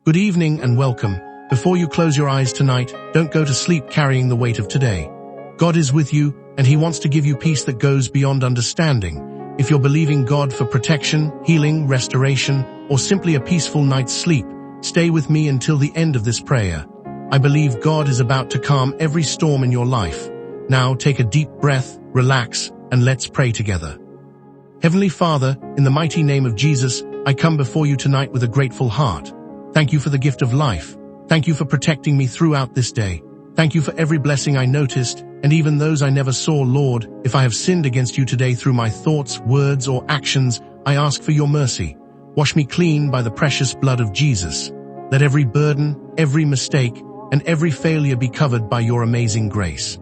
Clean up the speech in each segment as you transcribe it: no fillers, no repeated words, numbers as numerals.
Good evening and welcome. Before you close your eyes tonight, don't go to sleep carrying the weight of today. God is with you, and He wants to give you peace that goes beyond understanding. If you're believing God for protection, healing, restoration, or simply a peaceful night's sleep, stay with me until the end of this prayer. I believe God is about to calm every storm in your life. Now take a deep breath, relax, and let's pray together. Heavenly Father, in the mighty name of Jesus, I come before you tonight with a grateful heart. Thank you for the gift of life. Thank you for protecting me throughout this day. Thank you for every blessing I noticed, and even those I never saw, Lord. If I have sinned against you today through my thoughts, words, or actions, I ask for your mercy. Wash me clean by the precious blood of Jesus. Let every burden, every mistake, and every failure be covered by your amazing grace.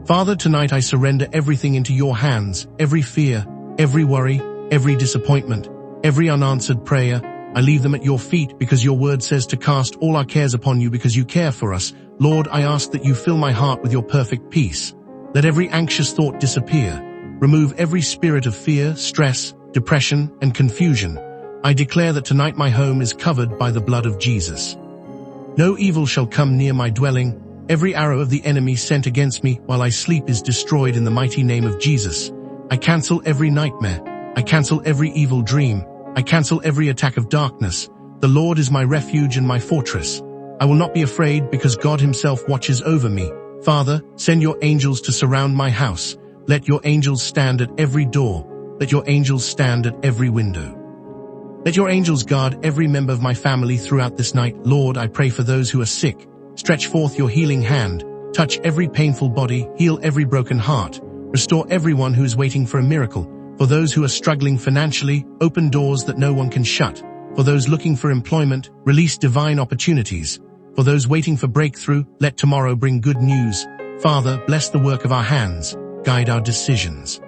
Father, tonight I surrender everything into your hands, every fear, every worry, every disappointment, every unanswered prayer. I leave them at your feet because your word says to cast all our cares upon you because you care for us. Lord, I ask that you fill my heart with your perfect peace. Let every anxious thought disappear. Remove every spirit of fear, stress, depression, and confusion. I declare that tonight my home is covered by the blood of Jesus. No evil shall come near my dwelling. Every arrow of the enemy sent against me while I sleep is destroyed in the mighty name of Jesus. I cancel every nightmare. I cancel every evil dream. I cancel every attack of darkness. The Lord is my refuge and my fortress. I will not be afraid because God Himself watches over me. Father, send your angels to surround my house. Let your angels stand at every door. Let your angels stand at every window. Let your angels guard every member of my family throughout this night. Lord, I pray for those who are sick. Stretch forth your healing hand. Touch every painful body. Heal every broken heart. Restore everyone who is waiting for a miracle. For those who are struggling financially, open doors that no one can shut. For those looking for employment, release divine opportunities. For those waiting for breakthrough, let tomorrow bring good news. Father, bless the work of our hands. Guide our decisions.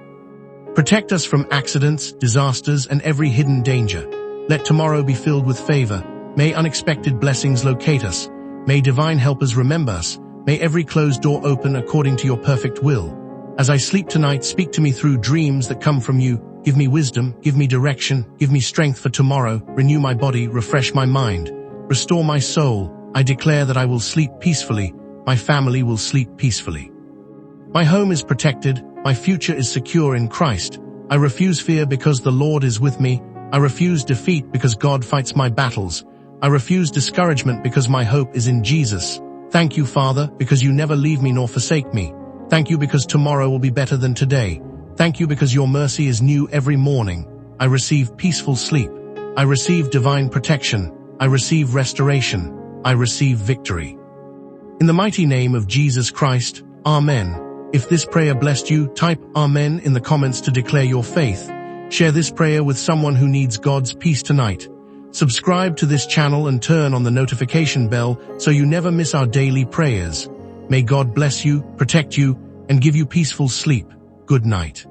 Protect us from accidents, disasters, and every hidden danger. Let tomorrow be filled with favor. May unexpected blessings locate us. May divine helpers remember us. May every closed door open according to your perfect will. As I sleep tonight, speak to me through dreams that come from you. Give me wisdom, give me direction, give me strength for tomorrow. Renew my body, refresh my mind. Restore my soul. I declare that I will sleep peacefully. My family will sleep peacefully. My home is protected. My future is secure in Christ. I refuse fear because the Lord is with me. I refuse defeat because God fights my battles. I refuse discouragement because my hope is in Jesus. Thank you, Father, because you never leave me nor forsake me. Thank you because tomorrow will be better than today. Thank you because your mercy is new every morning. I receive peaceful sleep. I receive divine protection. I receive restoration. I receive victory. In the mighty name of Jesus Christ, Amen. If this prayer blessed you, type Amen in the comments to declare your faith. Share this prayer with someone who needs God's peace tonight. Subscribe to this channel and turn on the notification bell so you never miss our daily prayers. May God bless you, protect you, and give you peaceful sleep. Good night.